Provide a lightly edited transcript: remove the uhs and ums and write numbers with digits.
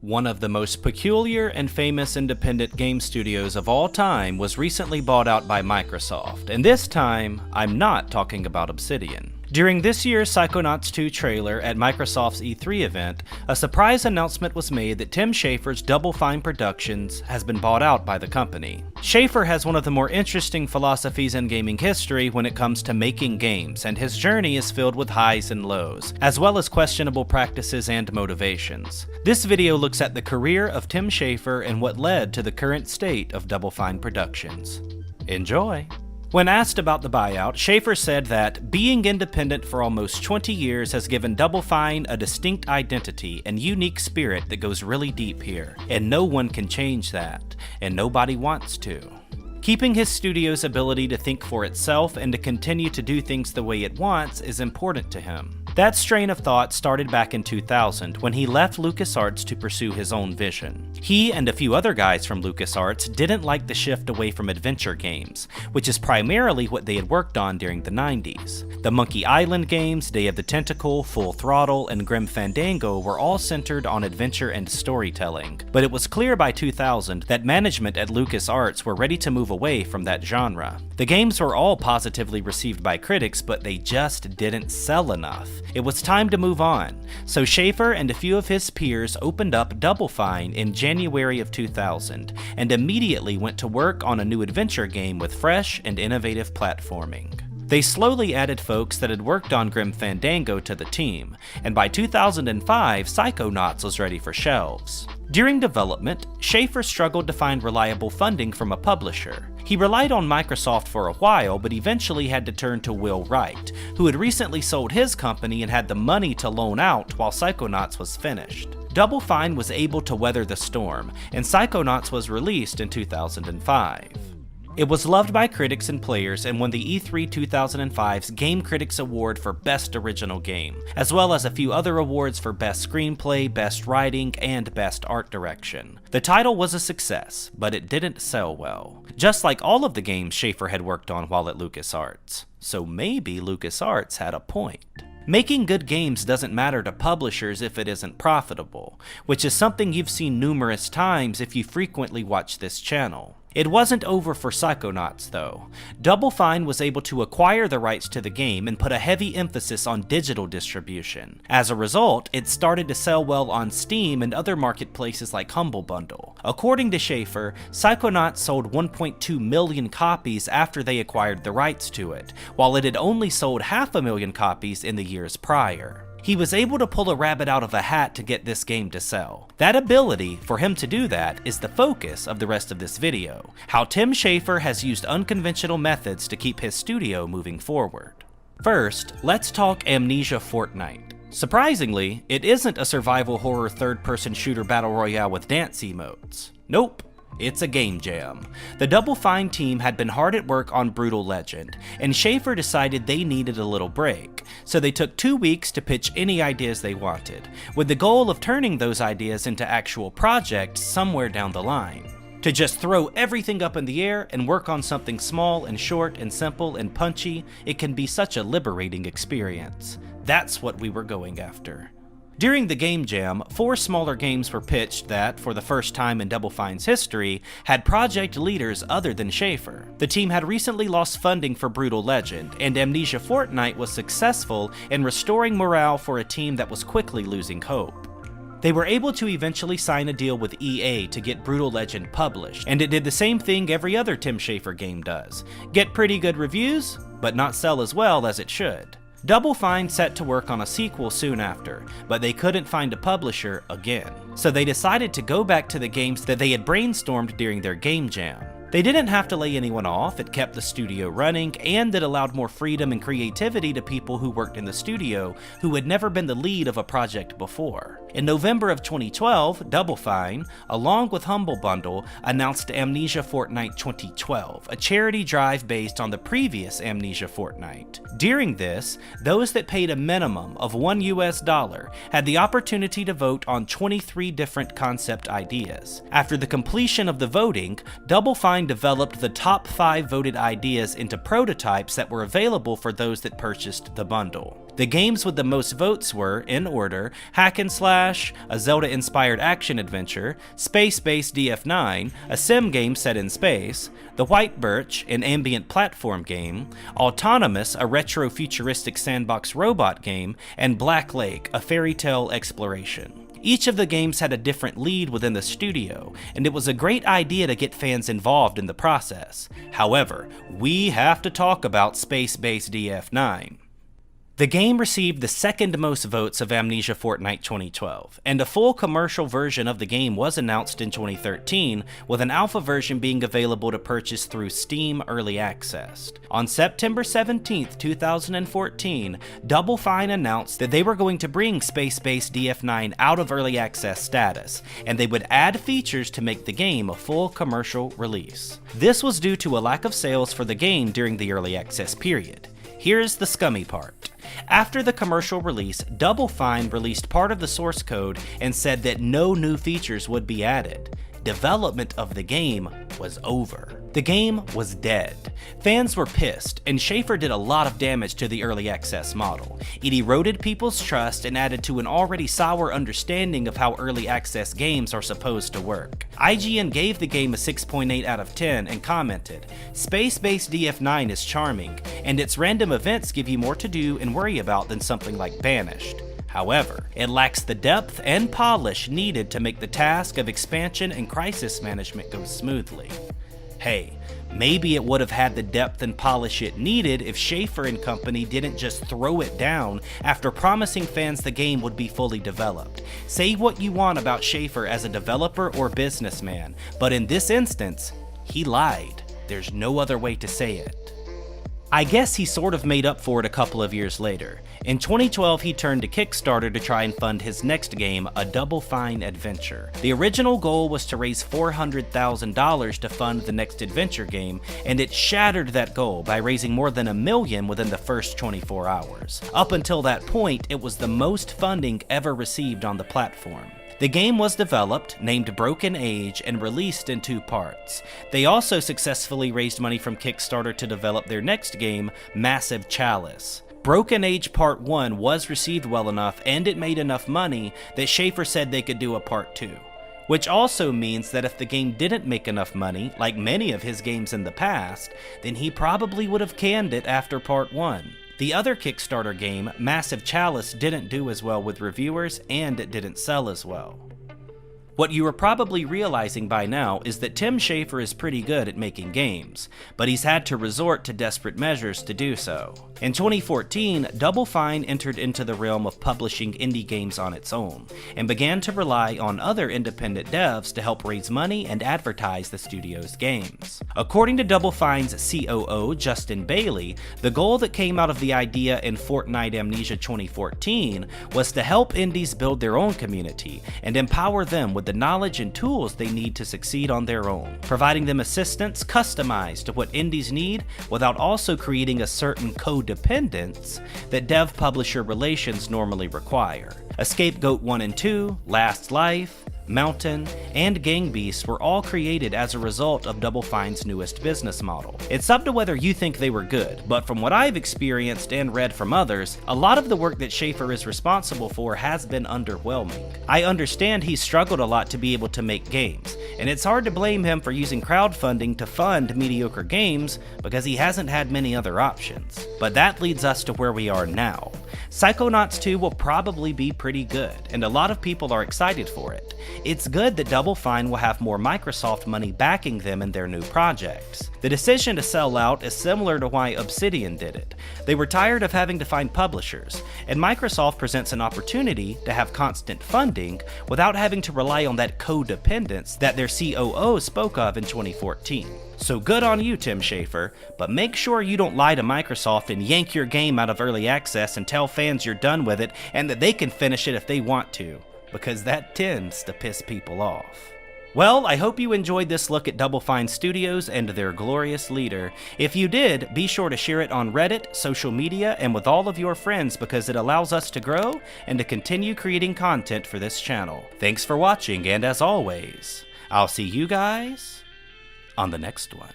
One of the most peculiar and famous independent game studios of all time was recently bought out by Microsoft, and this time, I'm not talking about Obsidian. During this year's Psychonauts 2 trailer at Microsoft's E3 event, a surprise announcement was made that Tim Schafer's Double Fine Productions has been bought out by the company. Schafer has one of the more interesting philosophies in gaming history when it comes to making games, and his journey is filled with highs and lows, as well as questionable practices and motivations. This video looks at the career of Tim Schafer and what led to the current state of Double Fine Productions. Enjoy! When asked about the buyout, Schafer said that being independent for almost 20 years has given Double Fine a distinct identity and unique spirit that goes really deep here, and no one can change that, and nobody wants to. Keeping his studio's ability to think for itself and to continue to do things the way it wants is important to him. That strain of thought started back in 2000 when he left LucasArts to pursue his own vision. He and a few other guys from LucasArts didn't like the shift away from adventure games, which is primarily what they had worked on during the 90s. The Monkey Island games, Day of the Tentacle, Full Throttle, and Grim Fandango were all centered on adventure and storytelling, but it was clear by 2000 that management at LucasArts were ready to move away from that genre. The games were all positively received by critics, but they just didn't sell enough. It was time to move on, so Schafer and a few of his peers opened up Double Fine in January of 2000, and immediately went to work on a new adventure game with fresh and innovative platforming. They slowly added folks that had worked on Grim Fandango to the team, and by 2005, Psychonauts was ready for shelves. During development, Schafer struggled to find reliable funding from a publisher. He relied on Microsoft for a while, but eventually had to turn to Will Wright, who had recently sold his company and had the money to loan out while Psychonauts was finished. Double Fine was able to weather the storm, and Psychonauts was released in 2005. It was loved by critics and players and won the E3 2005's Game Critics Award for Best Original Game, as well as a few other awards for Best Screenplay, Best Writing, and Best Art Direction. The title was a success, but it didn't sell well, just like all of the games Schafer had worked on while at LucasArts. So maybe LucasArts had a point. Making good games doesn't matter to publishers if it isn't profitable, which is something you've seen numerous times if you frequently watch this channel. It wasn't over for Psychonauts though. Double Fine was able to acquire the rights to the game and put a heavy emphasis on digital distribution. As a result, it started to sell well on Steam and other marketplaces like Humble Bundle. According to Schafer, Psychonauts sold 1.2 million copies after they acquired the rights to it, while it had only sold 500,000 copies in the years prior. He was able to pull a rabbit out of a hat to get this game to sell. That ability, for him to do that, is the focus of the rest of this video. How Tim Schafer has used unconventional methods to keep his studio moving forward. First, let's talk Amnesia Fortnite. Surprisingly, it isn't a survival horror third-person shooter battle royale with dance emotes. Nope. It's a game jam. The Double Fine team had been hard at work on Brutal Legend, and Schafer decided they needed a little break, so they took 2 weeks to pitch any ideas they wanted, with the goal of turning those ideas into actual projects somewhere down the line. To just throw everything up in the air and work on something small and short and simple and punchy, it can be such a liberating experience. That's what we were going after. During the game jam, 4 smaller games were pitched that, for the first time in Double Fine's history, had project leaders other than Schafer. The team had recently lost funding for Brutal Legend, and Amnesia Fortnite was successful in restoring morale for a team that was quickly losing hope. They were able to eventually sign a deal with EA to get Brutal Legend published, and it did the same thing every other Tim Schafer game does: get pretty good reviews, but not sell as well as it should. Double Fine set to work on a sequel soon after, but they couldn't find a publisher again. So they decided to go back to the games that they had brainstormed during their game jam. They didn't have to lay anyone off, it kept the studio running, and it allowed more freedom and creativity to people who worked in the studio who had never been the lead of a project before. In November of 2012, Double Fine, along with Humble Bundle, announced Amnesia Fortnite 2012, a charity drive based on the previous Amnesia Fortnite. During this, those that paid a minimum of $1 US had the opportunity to vote on 23 different concept ideas. After the completion of the voting, Double Fine developed the top 5 voted ideas into prototypes that were available for those that purchased the bundle. The games with the most votes were, in order, Hack and Slash, a Zelda-inspired action-adventure, Space-Based DF9, a sim game set in space, The White Birch, an ambient platform game, Autonomous, a retro-futuristic sandbox robot game, and Black Lake, a fairy tale exploration. Each of the games had a different lead within the studio, and it was a great idea to get fans involved in the process. However, we have to talk about Space-Based DF9. The game received the second most votes of Amnesia Fortnite 2012, and a full commercial version of the game was announced in 2013, with an alpha version being available to purchase through Steam Early Access. On September 17, 2014, Double Fine announced that they were going to bring Space-Based DF9 out of Early Access status, and they would add features to make the game a full commercial release. This was due to a lack of sales for the game during the Early Access period. Here's the scummy part. After the commercial release, Double Fine released part of the source code and said that no new features would be added. Development of the game was over. The game was dead. Fans were pissed, and Schaefer did a lot of damage to the early access model. It eroded people's trust and added to an already sour understanding of how early access games are supposed to work. IGN gave the game a 6.8 out of 10 and commented, "Space-Based DF9 is charming, and its random events give you more to do and worry about than something like Banished. However, it lacks the depth and polish needed to make the task of expansion and crisis management go smoothly." Hey, maybe it would have had the depth and polish it needed if Schaefer and company didn't just throw it down after promising fans the game would be fully developed. Say what you want about Schaefer as a developer or businessman, but in this instance, he lied. There's no other way to say it. I guess he sort of made up for it a couple of years later. In 2012, he turned to Kickstarter to try and fund his next game, a Double Fine adventure. The original goal was to raise $400,000 to fund the next adventure game, and it shattered that goal by raising more than $1 million within the first 24 hours. Up until that point, it was the most funding ever received on the platform. The game was developed, named Broken Age, and released in 2 parts. They also successfully raised money from Kickstarter to develop their next game, Massive Chalice. Broken Age Part 1 was received well enough, and it made enough money that Schaefer said they could do a Part 2. Which also means that if the game didn't make enough money, like many of his games in the past, then he probably would have canned it after Part 1. The other Kickstarter game, Massive Chalice, didn't do as well with reviewers, and it didn't sell as well. What you are probably realizing by now is that Tim Schafer is pretty good at making games, but he's had to resort to desperate measures to do so. In 2014, Double Fine entered into the realm of publishing indie games on its own, and began to rely on other independent devs to help raise money and advertise the studio's games. According to Double Fine's COO, Justin Bailey, the goal that came out of the idea in Fortnite Amnesia 2014 was to help indies build their own community and empower them with the knowledge and tools they need to succeed on their own, providing them assistance customized to what indies need without also creating a certain codependence that dev-publisher relations normally require. Scapegoat 1 and 2, Last Life, Mountain, and Gang Beasts were all created as a result of Double Fine's newest business model. It's up to whether you think they were good, but from what I've experienced and read from others, a lot of the work that Schaefer is responsible for has been underwhelming. I understand he struggled a lot to be able to make games, and it's hard to blame him for using crowdfunding to fund mediocre games because he hasn't had many other options. But that leads us to where we are now. Psychonauts 2 will probably be pretty good, and a lot of people are excited for it. It's good that Double Fine will have more Microsoft money backing them in their new projects. The decision to sell out is similar to why Obsidian did it. They were tired of having to find publishers, and Microsoft presents an opportunity to have constant funding without having to rely on that codependence that their COO spoke of in 2014. So good on you, Tim Schafer, but make sure you don't lie to Microsoft and yank your game out of early access and tell fans you're done with it and that they can finish it if they want to, because that tends to piss people off. Well, I hope you enjoyed this look at Double Fine Studios and their glorious leader. If you did, be sure to share it on Reddit, social media, and with all of your friends because it allows us to grow and to continue creating content for this channel. Thanks for watching, and as always, I'll see you guys on the next one.